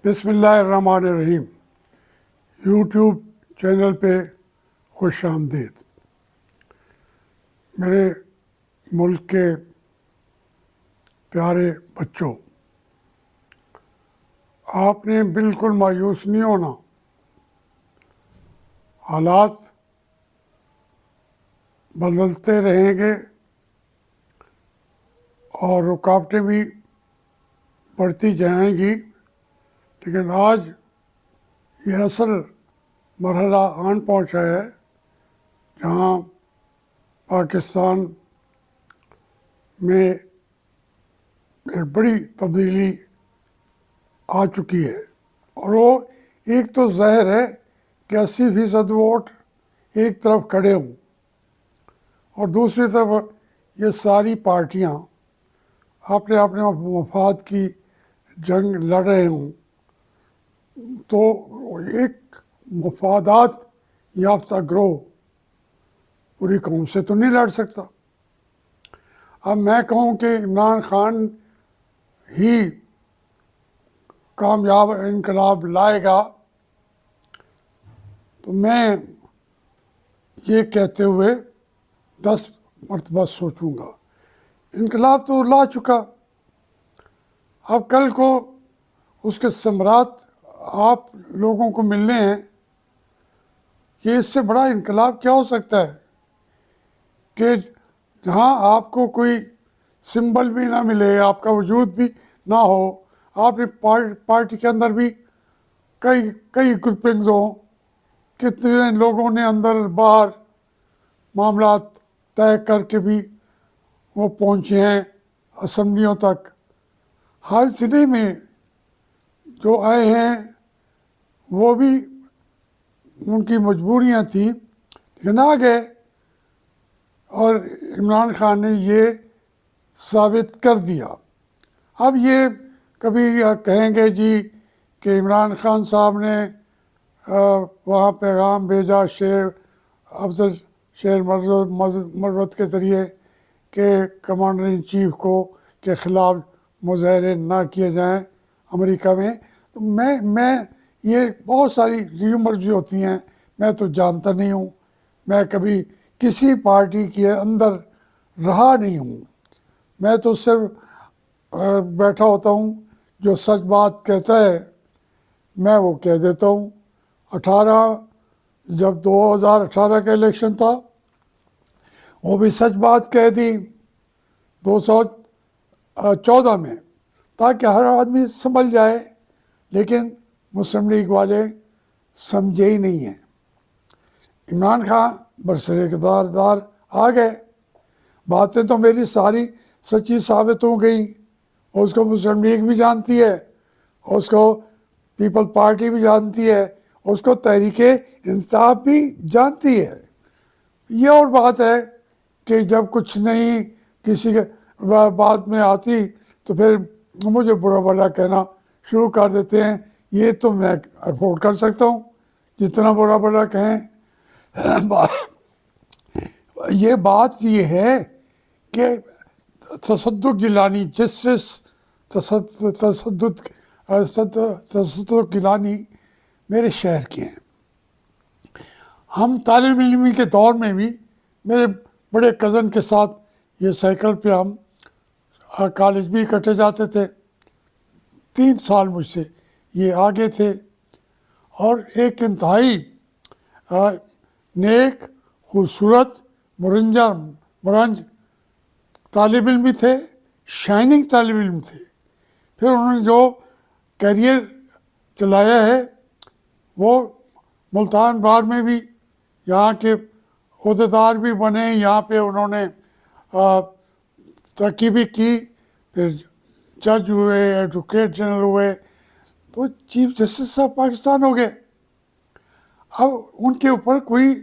بسم اللہ الرحمن الرحیم یوٹیوب چینل پہ خوش آمدید۔ میرے ملک کے پیارے بچوں، آپ نے بالکل مایوس نہیں ہونا۔ حالات بدلتے رہیں گے اور رکاوٹیں بھی بڑھتی جائیں گی، لیکن آج یہ اصل مرحلہ آن پہنچا ہے جہاں پاکستان میں ایک بڑی تبدیلی آ چکی ہے، اور وہ ایک تو ظاہر ہے کہ 80% ووٹ ایک طرف کھڑے ہوں اور دوسری طرف یہ ساری پارٹیاں اپنے اپنے مفاد کی جنگ لڑ رہے ہوں، تو ایک مفادات یافتہ گروہ پوری قوم سے تو نہیں لڑ سکتا۔ اب میں کہوں کہ عمران خان ہی کامیاب انقلاب لائے گا، تو میں یہ کہتے ہوئے 10 مرتبہ سوچوں گا۔ انقلاب تو لا چکا، اب کل کو اس کے ثمرات آپ لوگوں کو ملنے ہیں کہ اس سے بڑا انقلاب کیا ہو سکتا ہے کہ جہاں آپ کو کوئی سمبل بھی نہ ملے، آپ کا وجود بھی نہ ہو، آپ نے پارٹی کے اندر بھی کئی گروپنگز ہوں، کتنے لوگوں نے اندر باہر معاملات طے کر کے بھی وہ پہنچے ہیں اسمبلیوں تک۔ ہر ضلع میں جو آئے ہیں وہ بھی ان کی مجبوریاں تھیں، لیکن آ گئے، اور عمران خان نے یہ ثابت کر دیا۔ اب یہ کبھی کہیں گے جی کہ عمران خان صاحب نے وہاں پیغام بھیجا افضل شیر مروت کے ذریعے کہ کمانڈر ان چیف کو کے خلاف مظاہرے نہ کیے جائیں امریکہ میں، تو میں یہ بہت ساری ریومرز بھی ہوتی ہیں، میں تو جانتا نہیں ہوں، میں کبھی کسی پارٹی کے اندر رہا نہیں ہوں، میں تو صرف بیٹھا ہوتا ہوں، جو سچ بات کہتا ہے میں وہ کہہ دیتا ہوں۔ جب 2018 کا الیکشن تھا وہ بھی سچ بات کہہ دی 2014 میں، تاکہ ہر آدمی سنبھل جائے، لیکن مسلم لیگ والے سمجھے ہی نہیں ہیں۔ عمران خان برسر اقتدار آ گئے، باتیں تو میری ساری سچی ثابت ہو گئیں، اور اس کو مسلم لیگ بھی جانتی ہے، اور اس کو پیپل پارٹی بھی جانتی ہے، اور اس کو تحریک انصاف بھی جانتی ہے۔ یہ اور بات ہے کہ جب کچھ نہیں کسی کے بات میں آتی تو پھر مجھے برا بھلا کہنا شروع کر دیتے ہیں۔ یہ تو میں افورڈ کر سکتا ہوں، جتنا برا بھلا کہیں۔ یہ بات یہ ہے کہ تصدق گیلانی تصدق گیلانی میرے شہر کے ہیں۔ ہم طالب علمی کے دور میں بھی میرے بڑے کزن کے ساتھ یہ سائیکل پہ ہم کالج بھی اکٹھے جاتے تھے، 3 سال مجھ سے یہ آگے تھے، اور ایک انتہائی نیک، خوبصورت، مرنج طالب علم بھی تھے، شائننگ طالب علم تھے۔ پھر انہوں نے جو کیریئر چلایا ہے وہ ملتان بار میں بھی یہاں کے عہدیدار بھی بنے، یہاں پہ انہوں نے ترقی بھی کی، پھر جج ہوئے، ایڈوکیٹ جنرل ہوئے، تو چیف جسٹس آف پاکستان ہو گئے۔ اب ان کے اوپر کوئی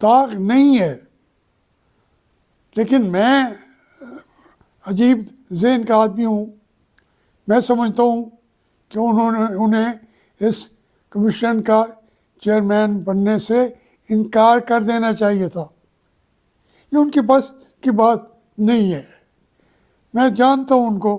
داغ نہیں ہے، لیکن میں عجیب ذہن کا آدمی ہوں، میں سمجھتا ہوں کہ انہیں اس کمیشن کا چیئرمین بننے سے انکار کر دینا چاہیے تھا۔ یہ ان کے بس کی بات نہیں ہے، میں جانتا ہوں ان کو،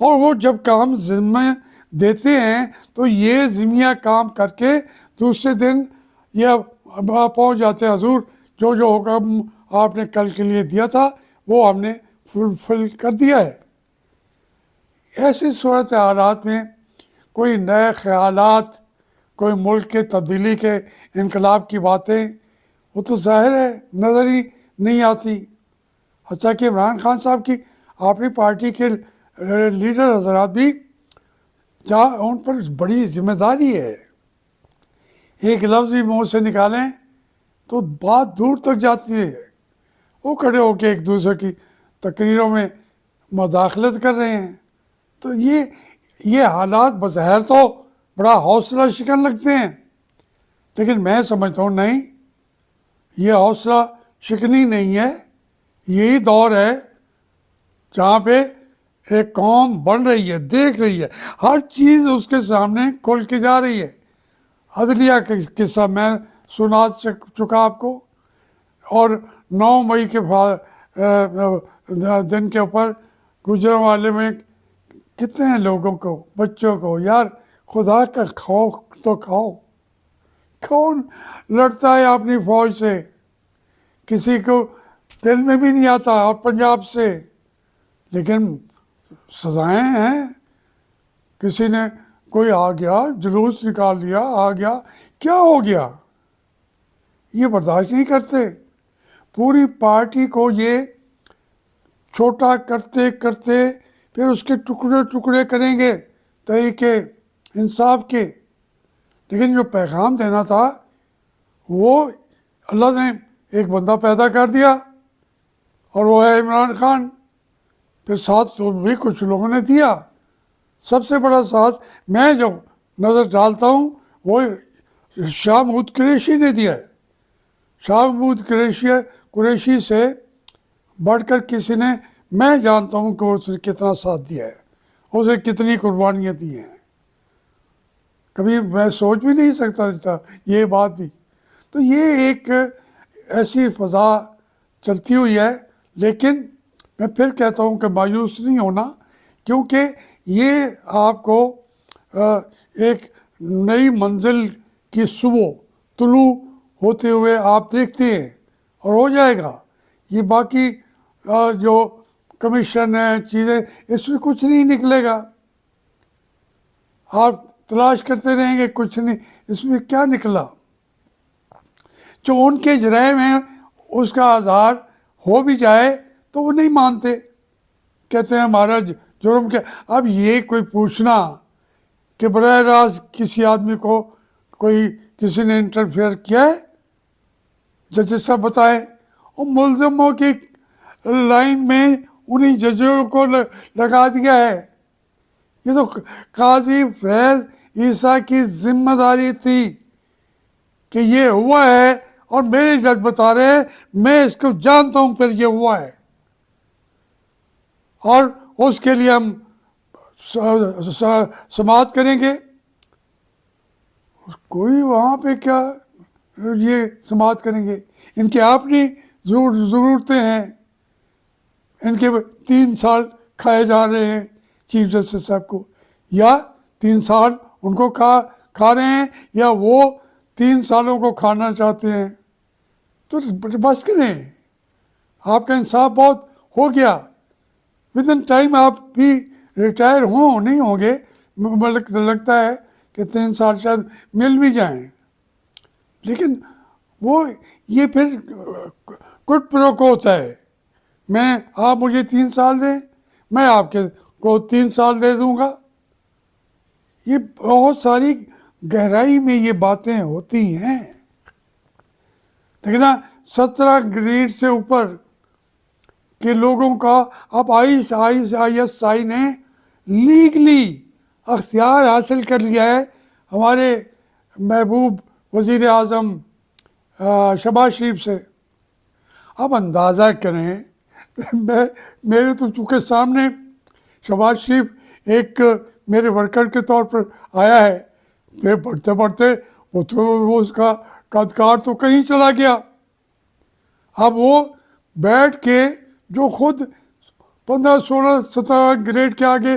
اور وہ جب کام ذمہ دیتے ہیں تو یہ ذمہ کام کر کے دوسرے دن یہ پہنچ جاتے ہیں، حضور جو حکم آپ نے کل کے لیے دیا تھا وہ ہم نے فلفل کر دیا ہے۔ ایسی صورت حالات میں کوئی نئے خیالات، کوئی ملک کے تبدیلی کے انقلاب کی باتیں وہ تو ظاہر ہے نظر ہی نہیں آتی۔ حتیٰ کہ عمران خان صاحب کی اپنی پارٹی کے لیڈر حضرات بھی جہاں ان پر بڑی ذمہ داری ہے، ایک لفظ بھی منہ سے نکالیں تو بات دور تک جاتی ہے، وہ کھڑے ہو کے ایک دوسرے کی تقریروں میں مداخلت کر رہے ہیں۔ تو یہ حالات بظاہر تو بڑا حوصلہ شکن لگتے ہیں، لیکن میں سمجھتا ہوں نہیں، یہ حوصلہ شکنی نہیں ہے، یہی دور ہے جہاں پہ ایک قوم بن رہی ہے، دیکھ رہی ہے، ہر چیز اس کے سامنے کھل کے جا رہی ہے۔ عدلیہ کا قصہ میں سنا چکا آپ کو، اور 9 مئی کے دن کے اوپر گجران والے میں کتنے لوگوں کو، بچوں کو، یار خدا کا خوف تو کھاؤ۔ کون لڑتا ہے اپنی فوج سے؟ کسی کو دل میں بھی نہیں آتا، اور پنجاب سے، لیکن سزائیں ہیں۔ کسی نے کوئی آ گیا جلوس نکال دیا، آ گیا، کیا ہو گیا؟ یہ برداشت نہیں کرتے۔ پوری پارٹی کو یہ چھوٹا کرتے کرتے پھر اس کے ٹکڑے ٹکڑے کریں گے تحریک انصاف کے۔ لیکن جو پیغام دینا تھا وہ اللہ نے ایک بندہ پیدا کر دیا، اور وہ ہے عمران خان۔ پھر ساتھ بھی کچھ لوگوں نے دیا۔ سب سے بڑا ساتھ میں جو نظر ڈالتا ہوں وہ شاہ محمود قریشی نے دیا ہے۔ شاہ محمود قریشی سے بڑھ کر کسی نے، میں جانتا ہوں کہ اس نے کتنا ساتھ دیا ہے، اس نے کتنی قربانیاں دی ہیں، کبھی میں سوچ بھی نہیں سکتا تھا یہ بات بھی۔ تو یہ ایک ایسی فضا چلتی ہوئی ہے، لیکن میں پھر کہتا ہوں کہ مایوس نہیں ہونا، کیونکہ یہ آپ کو ایک نئی منزل کی صبح طلوع ہوتے ہوئے آپ دیکھتے ہیں، اور ہو جائے گا۔ یہ باقی جو کمیشن ہے، چیزیں، اس میں کچھ نہیں نکلے گا۔ آپ تلاش کرتے رہیں گے، کچھ نہیں، اس میں کیا نکلا؟ جو ان کے جرائم ہیں اس کا اظہار ہو بھی جائے تو وہ نہیں مانتے، کہتے ہیں ہمارا جرم کیا۔ اب یہ کوئی پوچھنا کہ براہ راست کسی آدمی کو کسی نے انٹرفیئر کیا ہے، ججز صاحب بتائیں، اور ملزموں کی لائن میں انہی ججوں کو لگا دیا ہے۔ یہ تو قاضی فیض عیسیٰ کی ذمہ داری تھی کہ یہ ہوا ہے، اور میرے جج بتا رہے ہیں میں اس کو جانتا ہوں پھر یہ ہوا ہے، اور اس کے لیے ہم سماعت کریں گے۔ کوئی وہاں پہ کیا یہ سماعت کریں گے؟ ان کی اپنی ضرورتیں ہیں، ان کے 3 سال کھائے جا رہے ہیں چیف جسٹس صاحب کو، یا 3 سال ان کو کھا رہے ہیں، یا وہ 3 سالوں کو کھانا چاہتے ہیں۔ تو بس کریں، آپ کا انصاف بہت ہو گیا، ود ان ٹائم آپ بھی ریٹائر نہیں ہوں گے، لگتا ہے کہ 3 سال شاید مل بھی جائیں، لیکن وہ یہ پھر کٹ پروکو ہوتا ہے۔ آپ مجھے 3 سال دیں، میں آپ کو 3 سال دے دوں گا۔ یہ بہت ساری گہرائی میں یہ باتیں ہوتی ہیں، لیکن 17 گریڈ سے اوپر کے لوگوں کا اب ISI نے لیگلی اختیار حاصل کر لیا ہے۔ ہمارے محبوب وزیر اعظم شہباز شریف سے اب اندازہ کریں، میرے تو چونکہ سامنے شہباز شریف ایک میرے ورکر کے طور پر آیا ہے، پھر بڑھتے بڑھتے وہ اس کا قدکار تو کہیں چلا گیا۔ اب وہ بیٹھ کے جو خود 15 16 17 گریڈ کے آگے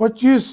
25